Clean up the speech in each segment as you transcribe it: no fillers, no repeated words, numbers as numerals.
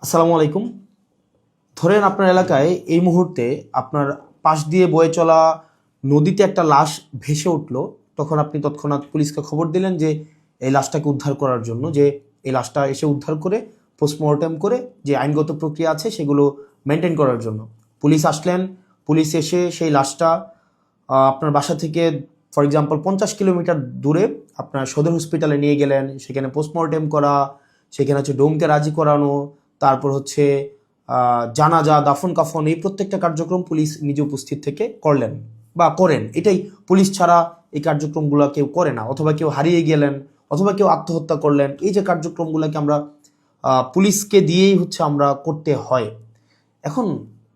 আসসালামু আলাইকুম। ধরেন আপনার এলাকায় এই মুহূর্তে আপনার পাশ দিয়ে বয়ে চলা নদীতে একটা লাশ ভেসে উঠলো। তখন আপনি তৎক্ষণাৎ পুলিশকে খবর দিলেন যে এই লাশটাকে উদ্ধার করার জন্য, যে এই লাশটা এসে উদ্ধার করে পোস্টমর্টেম করে যে আইনগত প্রক্রিয়া আছে সেগুলো মেনটেন করার জন্য পুলিশ আসলেন। পুলিশ এসে সেই লাশটা আপনার বাসা থেকে ফর এক্সাম্পল 50 কিলোমিটার দূরে আপনার সদর হসপিটালে নিয়ে গেলেন। সেখানে পোস্টমর্টেম করা, সেখানে হচ্ছে ডোমকে রাজি করানো, তারপর হচ্ছে জানাজা, দাফন কাফন, এই প্রত্যেকটা কার্যক্রম পুলিশ নিজে উপস্থিত থেকে করলেন বা করেন। এটাই, পুলিশ ছাড়া এই কার্যক্রমগুলো কেউ করে না। অথবা কেউ হারিয়ে গেলেন, অথবা কেউ আত্মহত্যা করলেন, এই যে কার্যক্রমগুলোকে আমরা পুলিশকে দিয়েই হচ্ছে আমরা করতে হয়। এখন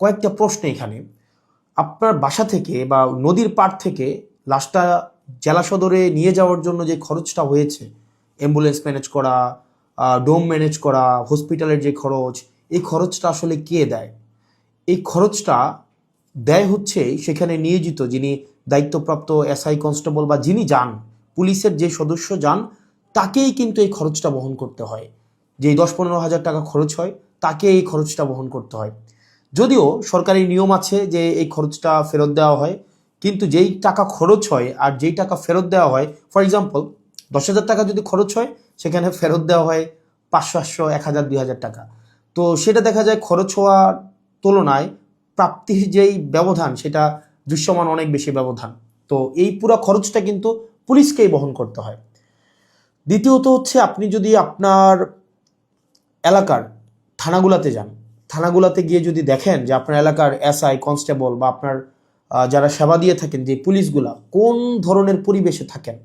কয়েকটা প্রশ্ন এখানে। আপনার বাসা থেকে বা নদীর পাড় থেকে লাশটা জেলা সদরে নিয়ে যাওয়ার জন্য যে খরচটা হয়েছে, অ্যাম্বুলেন্স ম্যানেজ করা, ডোম ম্যানেজ করা, হসপিটালের যে খরচ, এই খরচটা আসলে কে দেয়? এই খরচটা দেয় হচ্ছে সেখানে নিয়োজিত যিনি দায়িত্বপ্রাপ্ত এসআই, কনস্টেবল বা যিনি যান, পুলিশের যে সদস্য যান, তাকেই কিন্তু এই খরচটা বহন করতে হয়। যেই 10-15 হাজার টাকা খরচ হয়, তাকে এই খরচটা বহন করতে হয়। যদিও সরকারি নিয়ম আছে যে এই খরচটা ফেরত দেওয়া হয়, কিন্তু যেই টাকা খরচ হয় আর যেই টাকা ফেরত দেওয়া হয়, ফর এক্সাম্পল 10,000 টাকা যদি খরচ হয়, সেখানে ফেরত দেওয়া হয় 500, 800, 1,000, 2,000 টাকা। তো সেটা দেখা যায় খরচ হওয়ার তুলনায় প্রাপ্তির যেই ব্যবধান, সেটা দৃশ্যমান অনেক বেশি ব্যবধান। তো এই পুরো খরচটা কিন্তু পুলিশকেই বহন করতে হয়। দ্বিতীয়ত হচ্ছে, আপনি যদি আপনার এলাকার থানাগুলাতে যান, থানাগুলাতে গিয়ে যদি দেখেন যে আপনার এলাকার এসআই, কনস্টেবল বা আপনার যারা সেবা দিয়ে থাকেন যে পুলিশগুলা কোন ধরনের পরিবেশে থাকেন,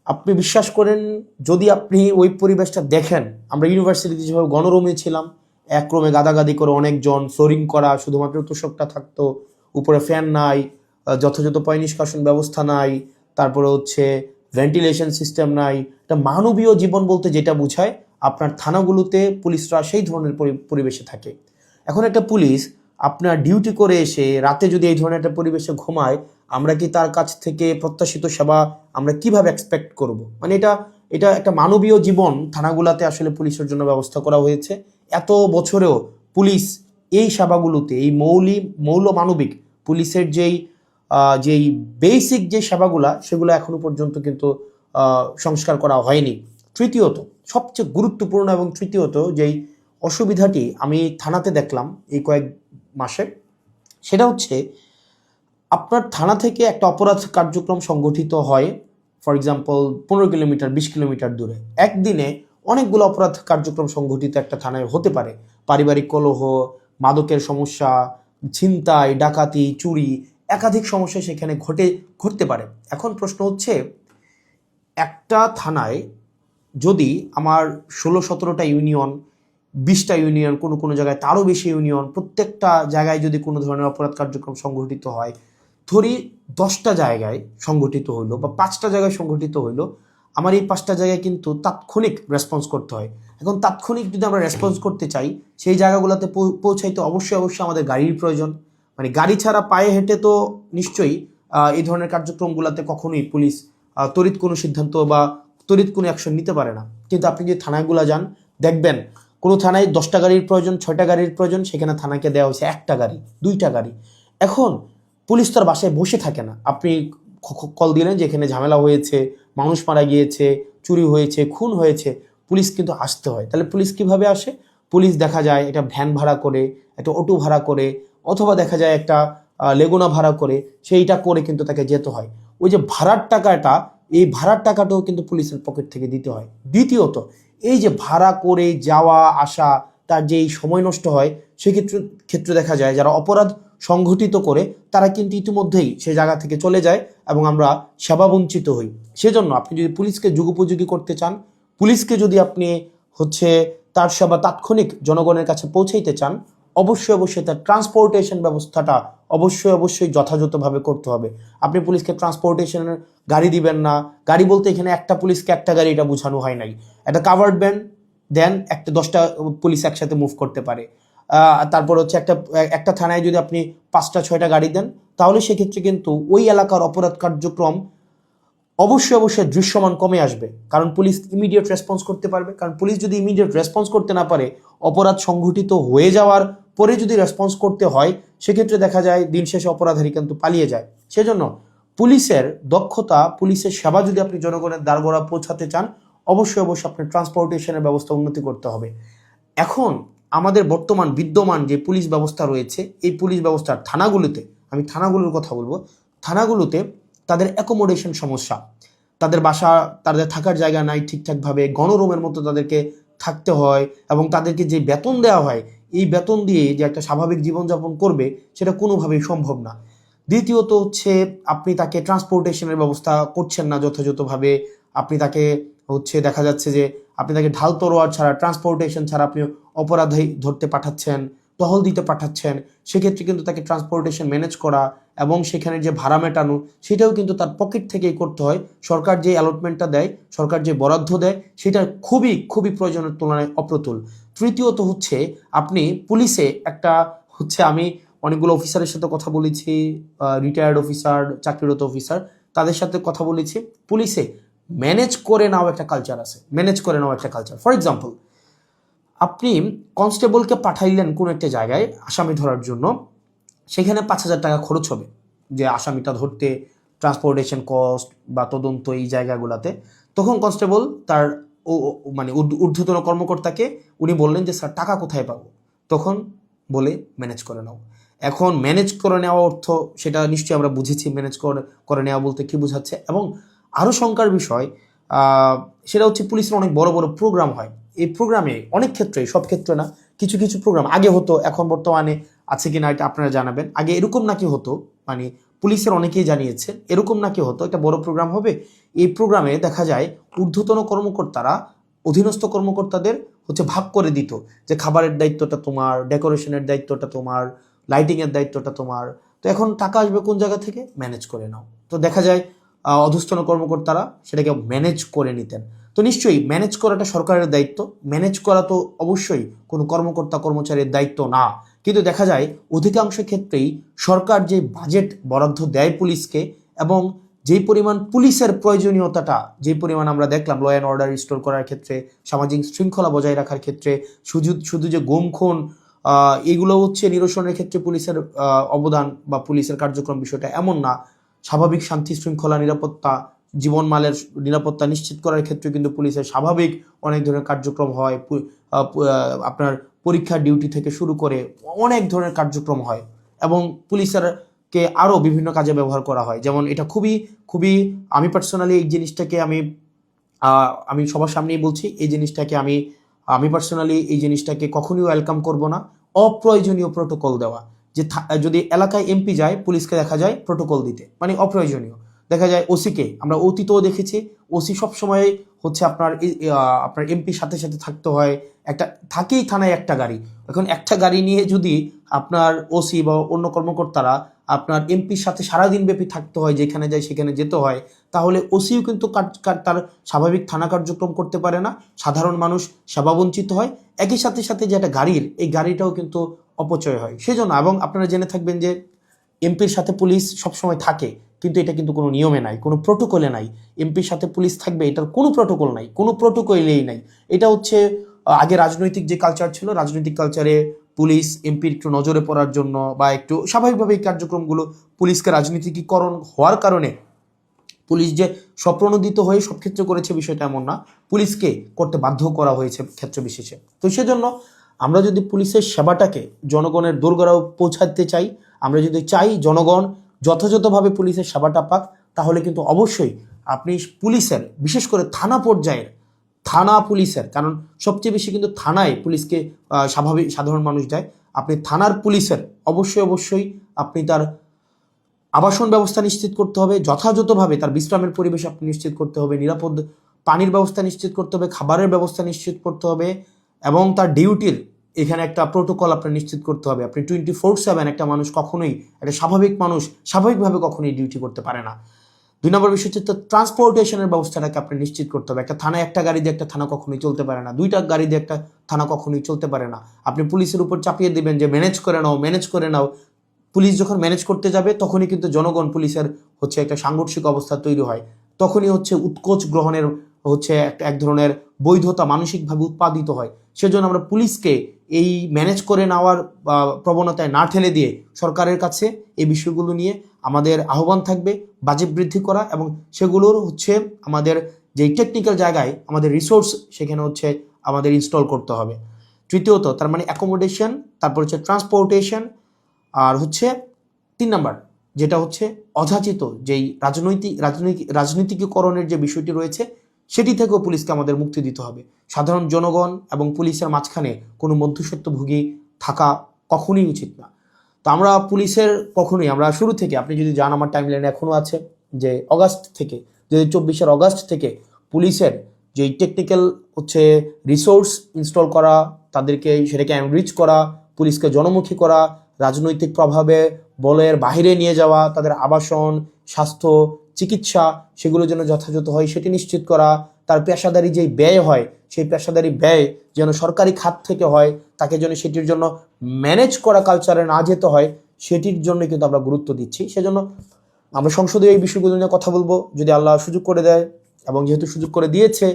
আপনি বিশ্বাস করেন, যদি আপনি ওই পরিবেশটা দেখেন, আমরা ইউনিভার্সিটিতে যেভাবে গণরুমে ছিলাম, এক রুমে গাদাগাদি করে অনেকজন, ফ্লোরিং করা, শুধুমাত্র তোষকটা থাকতো, উপরে ফ্যান নাই, যথাযথ পয় নিষ্কাশন ব্যবস্থা নাই, তারপরে হচ্ছে ভেন্টিলেশন সিস্টেম নাই। একটা মানবীয় জীবন বলতে যেটা বোঝায়, আপনার থানাগুলোতে পুলিশরা সেই ধরনের পরিবেশে থাকে। এখন একটা পুলিশ আপনার ডিউটি করে এসে রাতে যদি এই ধরনের একটা পরিবেশে ঘুমায়, আমরা কি তার কাছ থেকে প্রত্যাশিত সেবা আমরা কিভাবে এক্সপেক্ট করব? মানে এটা এটা একটা মানবীয় জীবন থানাগুলাতে আসলে পুলিশের জন্য ব্যবস্থা করা হয়েছে। এত বছরেও পুলিশ এই সেবাগুলোতে, এই মৌল মানবিক পুলিশের যেই বেসিক যে সেবাগুলা, সেগুলো এখনো পর্যন্ত কিন্তু সংস্কার করা হয়নি। তৃতীয়ত, সবচেয়ে গুরুত্বপূর্ণ এবং তৃতীয়ত যেই অসুবিধাটি আমি থানাতে দেখলাম এই কয়েক মাসে, সেটা হচ্ছে আপনার থানা থেকে একটা অপরাধ কার্যক্রম সংগঠিত হয়, ফর এক্সাম্পল 15 কিলোমিটার, 20 কিলোমিটার দূরে। একদিনে অনেকগুলো অপরাধ কার্যক্রম সংগঠিত একটা থানায় হতে পারে। পারিবারিক কলহ, মাদকের সমস্যা, ছিনতাই, ডাকাতি, চুরি, একাধিক সমস্যা সেখানে ঘটতে পারে। এখন প্রশ্ন হচ্ছে, একটা থানায় যদি আমার 16-17টা ইউনিয়ন, 20টা ইউনিয়ন, কোনো কোনো জায়গায় তারও বেশি ইউনিয়ন, প্রত্যেকটা জায়গায় যদি কোনো ধরনের অপরাধ কার্যক্রম সংঘটিত হয়, ধরি 10টা জায়গায় সংঘটিত হইলো বা 5টা জায়গায় সংঘটিত হইলো, আমার এই 5টা জায়গায় কিন্তু তাৎক্ষণিক রেসপন্স করতে হয়। এখন তাৎক্ষণিক যদি আমরা রেসপন্স করতে চাই, সেই জায়গাগুলোতে পৌঁছাইতে অবশ্যই আমাদের গাড়ির প্রয়োজন। মানে গাড়ি ছাড়া পায়ে হেঁটে তো নিশ্চয়ই এই ধরনের কার্যক্রমগুলোতে কখনোই পুলিশ তড়িৎ কোনো সিদ্ধান্ত বা তড়িৎ কোনো অ্যাকশন নিতে পারে না। কিন্তু আপনি যে থানাগুলো যান, দেখবেন কোনো থানায় 10টা গাড়ির প্রয়োজন, 6টা গাড়ির প্রয়োজন, সেখানে থানাকে দেওয়া হয়েছে 1টা গাড়ি, 2টা গাড়ি। এখন পুলিশ তার বাসায় বসে থাকে না। আপনি কল দিলেন যে এখানে ঝামেলা হয়েছে, মানুষ মারা গিয়েছে, চুরি হয়েছে, খুন হয়েছে, পুলিশ কিন্তু আসতে হয়। তাহলে পুলিশ কিভাবে আসে? পুলিশ দেখা যায় একটা ভ্যান ভাড়া করে, একটা অটো ভাড়া করে, অথবা দেখা যায় একটা লেগুনা ভাড়া করে, সেইটা করে কিন্তু তাকে যেতে হয়। ওই যে ভাড়ার টাকাটা, এই ভাড়ার টাকাটাও কিন্তু পুলিশের পকেট থেকে দিতে হয়। দ্বিতীয়ত, এই যে ভাড়া করে যাওয়া আসা, তার যে এই সময় নষ্ট হয়, সেক্ষেত্রে দেখা যায় যারা অপরাধ সংঘটিত করে তারা কিন্তু ইতিমধ্যেই সে জায়গা থেকে চলে যায় এবং আমরা সেবা বঞ্চিত হই। সেজন্য আপনি যদি পুলিশকে যুগোপযোগী করতে চান, পুলিশকে যদি আপনি হচ্ছে তার সেবা তাৎক্ষণিক জনগণের কাছে পৌঁছাইতে চান, অবশ্যই তার ট্রান্সপোর্টেশন ব্যবস্থাটা অবশ্যই যথাযথভাবে করতে হবে। আপনি পুলিশকে ট্রান্সপোর্টেশনের গাড়ি দিবেন না। গাড়ি বলতে এখানে একটা পুলিশকে একটা গাড়ি, এটা বোঝানো হয় নাই। একটা কাভার্ড ভ্যান দেন, একটা 10টা পুলিশ একসাথে মুভ করতে পারে। তারপর হচ্ছে একটা থানায় যদি আপনি 5টা 6টা গাড়ি দেন, তাহলে সেক্ষেত্রে কিন্তু ওই এলাকার অপরাধ কার্যক্রম অবশ্যই দৃশ্যমান কমে আসবে। কারণ পুলিশ ইমিডিয়েট রেসপন্স করতে পারবে। কারণ পুলিশ যদি ইমিডিয়েট রেসপন্স করতে না পারে, অপরাধ সংঘটিত হয়ে যাওয়ার পরে যদি রেসপন্স করতে হয়, সেক্ষেত্রে দেখা যায় দিন শেষে অপরাধী কিন্তু পালিয়ে যায়। সেজন্য পুলিশের দক্ষতা, পুলিশের সেবা যদি আপনি জনগণের দ্বারগোড়া পৌঁছাতে চান, অবশ্যই আপনার ট্রান্সপোর্টেশনের ব্যবস্থা উন্নতি করতে হবে। এখন আমাদের বর্তমান বিদ্যমান যে পুলিশ ব্যবস্থা রয়েছে, এই পুলিশ ব্যবস্থার থানাগুলোতে, আমি থানাগুলোর কথা বলবো, থানাগুলোতে তাদের অ্যাকোমোডেশন সমস্যা, তাদের বাসা, তাদের থাকার জায়গা নাই ঠিকঠাকভাবে, গণরুমের মতো তাদেরকে থাকতে হয়, এবং তাদেরকে যে বেতন দেওয়া হয়, এই বেতন দিয়ে যে একটা স্বাভাবিক জীবনযাপন করবে সেটা কোনোভাবেই সম্ভব না। দ্বিতীয়ত হচ্ছে আপনি তাকে ট্রান্সপোর্টেশনের ব্যবস্থা করছেন না যথাযথভাবে। আপনি তাকে দেখা যাচ্ছে যে আপনি তাকে ঢাল তরোয়ার ছাড়া, ট্রান্সপোর্টেশন ছাড়া আপনি অপরাধী ধরতে পাঠাচ্ছেন, টহল দিতে পাঠাচ্ছেন। সেক্ষেত্রে কিন্তু তাকে ট্রান্সপোর্টেশন ম্যানেজ করা এবং সেখানে যে ভাড়া মেটানো, সেটাও কিন্তু তার পকেট থেকেই করতে হয়। সরকার যে অ্যালটমেন্টটা দেয়, সরকার যে বরাদ্দ দেয়, সেটা খুবই খুবই প্রয়োজনের তুলনায় অপ্রতুল। তৃতীয়ত হচ্ছে আপনি পুলিশে একটা আমি অনেকগুলো অফিসারের সাথে কথা বলেছি, রিটায়ার্ড অফিসার, চাকরিরত অফিসার, তাদের সাথে কথা বলেছি। পুলিশে ম্যানেজ করে নেওয়া একটা কালচার আছে, ম্যানেজ করে নেওয়া একটা কালচার। ফর এক্সাম্পল, আপনি কনস্টেবলকে পাঠাইলেন কোনো একটা জায়গায় আসামি ধরার জন্য, সেখানে 5,000 টাকা খরচ হবে যে আসামিটা ধরতে, ট্রান্সপোর্টেশন কস্ট বা তদন্ত এই জায়গাগুলোতে। তখন কনস্টেবল তার ঊর্ধ্বতন কর্মকর্তাকে উনি বললেন যে স্যার টাকা কোথায় পাবো? তখন বলে ম্যানেজ করে নাও। এখন ম্যানেজ করে নেওয়া অর্থ, সেটা নিশ্চয়ই আমরা বুঝেছি ম্যানেজ করে নেওয়া বলতে কি বোঝাচ্ছে। এবং আরও শঙ্কার বিষয় সেটা হচ্ছে পুলিশের অনেক বড় বড় প্রোগ্রাম হয়। এই প্রোগ্রামে অনেক ক্ষেত্রে, সব ক্ষেত্রে না, কিছু কিছু প্রোগ্রাম আগে হতো, এখন বর্তমানে আছে কিনা এটা আপনারা জানাবেন। আগে এরকম নাকি হতো, পুলিশের অনেকেই জানিয়েছে এরকম নাকি হতো, একটা বড় প্রোগ্রাম হবে, এই প্রোগ্রামে দেখা যায় ঊর্ধ্বতন কর্মকর্তারা অধীনস্থ কর্মকর্তাদের ভাগ করে দিত যে খাবারের দায়িত্বটা তোমার, ডেকোরেশনের দায়িত্বটা তোমার, লাইটিংয়ের দায়িত্বটা তোমার। তো এখন টাকা আসবে কোন জায়গা থেকে? ম্যানেজ করে নাও। তো দেখা যায় অধস্তন কর্মকর্তারা সেটাকে ম্যানেজ করে নিতেন। তো নিশ্চয়ই ম্যানেজ করাটা সরকারের দায়িত্ব, ম্যানেজ করা তো অবশ্যই কোনো কর্মকর্তা কর্মচারীর দায়িত্ব না। কিন্তু দেখা যায় অধিকাংশ ক্ষেত্রেই সরকার যে বাজেট বরাদ্দ দেয় পুলিশকে, এবং যেই পরিমাণ পুলিশের প্রয়োজনীয়তাটা, যেই পরিমাণ আমরা দেখলাম ল অ্যান্ড অর্ডার রিস্টোর করার ক্ষেত্রে, সামাজিক শৃঙ্খলা বজায় রাখার ক্ষেত্রে, শুধু যে গুম খুন এগুলো নিরসনের ক্ষেত্রে পুলিশের অবদান বা পুলিশের কার্যক্রম বিষয়টা এমন না। স্বাভাবিক শান্তি শৃঙ্খলা, নিরাপত্তা, জীবনমালের নিরাপত্তা নিশ্চিত করার ক্ষেত্রে কিন্তু পুলিশের স্বাভাবিক অনেক ধরনের কার্যক্রম হয়। আপনার পরীক্ষার ডিউটি থেকে শুরু করে অনেক ধরনের কার্যক্রম হয়, এবং পুলিশেরকে আরও বিভিন্ন কাজে ব্যবহার করা হয়। যেমন এটা খুবই খুবই, আমি পার্সোনালি এই জিনিসটাকে আমি সবার সামনেই বলছি, এই জিনিসটাকে আমি পার্সোনালি এই জিনিসটাকে কখনোই ওয়েলকাম করব না। অপ্রয়োজনীয় প্রোটোকল দেওয়া, যে যদি এলাকায় এমপি যায়, পুলিশকে দেখা যায় প্রোটোকল দিতে, অপ্রয়োজনীয়। দেখা যায় ওসিকে আমরা অতীতেও দেখেছি, ওসি সবসময় আপনার এমপির সাথে সাথে থাকতে হয়, থাকেই থানায় একটা গাড়ি। এখন একটা গাড়ি নিয়ে যদি আপনার ওসি বা অন্য কর্মকর্তারা আপনার এমপির সাথে সারাদিন ব্যাপী থাকতে হয়, যেখানে যায় সেখানে যেতে হয়, তাহলে ওসিও কিন্তু তার স্বাভাবিক থানা কার্যক্রম করতে পারে না, সাধারণ মানুষ সেবা বঞ্চিত হয়। একই সাথে সাথে যে একটা গাড়ির, এই গাড়িটাও কিন্তু অপচয় হয়। সেজন্য, এবং আপনারা জেনে থাকবেন যে এমপির সাথে পুলিশ সবসময় থাকে, কিন্তু এটা কিন্তু কোনো নিয়মে নাই, কোনো প্রোটোকলে নাই। এমপির সাথে পুলিশ থাকবে, এটার কোনো প্রোটোকল নাই, কোনো প্রোটোকলেই নাই। এটা আগে রাজনৈতিক যে কালচার ছিল, রাজনৈতিক কালচারে পুলিশ এমপির একটু নজরে পড়ার জন্য বা একটু স্বাভাবিকভাবে এই কার্যক্রমগুলো, পুলিশকে রাজনীতিকীকরণ হওয়ার কারণে পুলিশ যে স্বপ্রণোদিত হয়ে সব ক্ষেত্রে করেছে বিষয়টা এমন না, পুলিশকে করতে বাধ্য করা হয়েছে ক্ষেত্র বিশেষে। তো সেজন্য আমরা যদি পুলিশের সেবাটাকে জনগণের দোরগোড়ায় পৌঁছাতে চাই, আমরা যদি চাই জনগণ যথাযথভাবে পুলিশের সেবাটা পাক, তাহলে কিন্তু অবশ্যই আপনি পুলিশের, বিশেষ করে থানা পর্যায়ের থানা পুলিশের, কারণ সবচেয়ে বেশি কিন্তু থানায় পুলিশকে সাধারণ মানুষ যায়, আপনি থানার পুলিশের অবশ্যই আপনি তার আবাসন ব্যবস্থা নিশ্চিত করতে হবে, যথাযথভাবে তার বিশ্রামের পরিবেশ আপনি নিশ্চিত করতে হবে, নিরাপদ পানির ব্যবস্থা নিশ্চিত করতে হবে, খাবারের ব্যবস্থা নিশ্চিত করতে হবে, এবং তার ডিউটির এখানে একটা প্রোটোকল আপনার নিশ্চিত করতে হবে। আপনি 24/7 একটা মানুষ কখনোই, একটা স্বাভাবিক মানুষ স্বাভাবিকভাবে কখনোই ডিউটি করতে পারে না। 2 নম্বর বিষয় হচ্ছে ট্রান্সপোর্টেশনের ব্যবস্থাটাকে আপনি নিশ্চিত করতে হবে। একটা থানায় একটা গাড়ি দিয়ে একটা থানা কখনোই চলতে পারে না, 2টা গাড়ি দিয়ে একটা থানা কখনোই চলতে পারে না। আপনি পুলিশের উপর চাপিয়ে দিবেন যে ম্যানেজ করে নাও। পুলিশ যখন ম্যানেজ করতে যাবে, তখনই কিন্তু জনগণ পুলিশের একটা সাংঘর্ষিক অবস্থা তৈরি হয়, তখনই উৎকোচ গ্রহণের এক ধরনের বৈধতা মানসিকভাবে উৎপাদিত হয়। সেজন্য আমরা পুলিশকে এই ম্যানেজ করে নেওয়ার প্রবণতায় না ঠেলে দিয়ে সরকারের কাছে এই বিষয়গুলো নিয়ে আমাদের আহ্বান থাকবে বাজেট বৃদ্ধি করা, এবং সেগুলোর হচ্ছে আমাদের যেই টেকনিক্যাল জায়গায় আমাদের রিসোর্স সেখানে হচ্ছে আমাদের ইনস্টল করতে হবে। তৃতীয়ত তার মানে অ্যাকোমোডেশন, তারপর হচ্ছে ট্রান্সপোর্টেশন, আর হচ্ছে 3 নাম্বার যেটা হচ্ছে অযাচিত যেই রাজনীতিকীকরণের যে বিষয়টি রয়েছে সেটি থেকেও পুলিশকে আমাদের মুক্তি দিতে হবে। সাধারণ জনগণ এবং পুলিশের মাঝখানে কোনো মধ্যস্বত্বভোগী থাকা কখনোই উচিত না। তো আমরা পুলিশের কখনোই, আমরা শুরু থেকে, আপনি যদি যান আমার টাইমলাইনে এখনও আছে যে অগাস্ট থেকে 2024 অগাস্ট থেকে পুলিশের যেই টেকনিক্যাল হচ্ছে রিসোর্স ইনস্টল করা, তাদেরকে সেটাকে এনরিচ করা, পুলিশকে জনমুখী করা, রাজনৈতিক প্রভাবে বলের বাহিরে নিয়ে যাওয়া, তাদের আবাসন, স্বাস্থ্য, চিকিৎসা সেগুলো যেন যথাযথ হয় সেটি নিশ্চিত করা, তার পেশাদারি যেই ব্যয় হয় সেই পেশাদারি ব্যয় যেন সরকারি খাত থেকে হয়, তাকে যেন সেটির জন্য ম্যানেজ করা কালচারে না যেতে হয়, সেটির জন্য কিন্তু আমরা গুরুত্ব দিচ্ছি। সেজন্য আমরা সংসদে এই বিষয়গুলো নিয়ে কথা বলবো যদি আল্লাহ সুযোগ করে দেয়, এবং যেহেতু সুযোগ করে দিয়েছে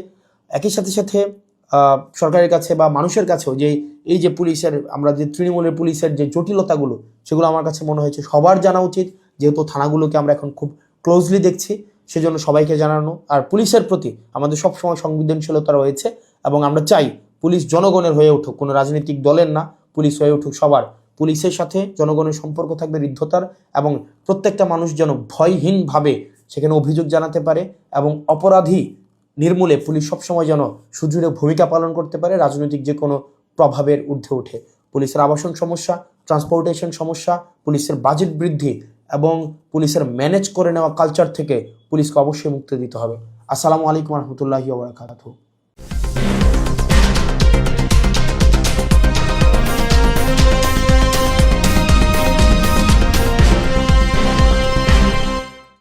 একই সাথে সাথে সরকারের কাছে বা মানুষের কাছেও যে এই যে পুলিশের, আমরা যে তৃণমূলের পুলিশের যে জটিলতাগুলো সেগুলো আমার কাছে মনে হয়েছে সবার জানা উচিত, যেহেতু থানাগুলোকে আমরা এখন খুব ক্লোজলি দেখছি, সেজন্য সবাইকে জানানো। আর পুলিশের প্রতি আমাদের সবসময় সংবেদনশীলতা রয়েছে, এবং আমরা চাই পুলিশ জনগণের হয়ে উঠুক, কোনো রাজনৈতিক দলের না, পুলিশ হয়ে উঠুক সবার। পুলিশের সাথে জনগণের সম্পর্ক থাকবে হৃদ্যতার, এবং প্রত্যেকটা মানুষ যেন ভয়হীনভাবে সেখানে অভিযোগ জানাতে পারে, এবং অপরাধী নির্মূলে পুলিশ সবসময় যেন সুদৃঢ় ভূমিকা পালন করতে পারে রাজনৈতিক যে কোনো প্রভাবের ঊর্ধ্বে উঠে। পুলিশের আবাসন সমস্যা, ট্রান্সপোর্টেশন সমস্যা, পুলিশের বাজেট বৃদ্ধি এবং পুলিশের ম্যানেজ করে নেওয়া কালচার থেকে পুলিশকে অবশ্যই মুক্তি দিতে হবে। আসসালামু আলাইকুম রহমতুল্লাহি ওয়া বারাকাতুহু।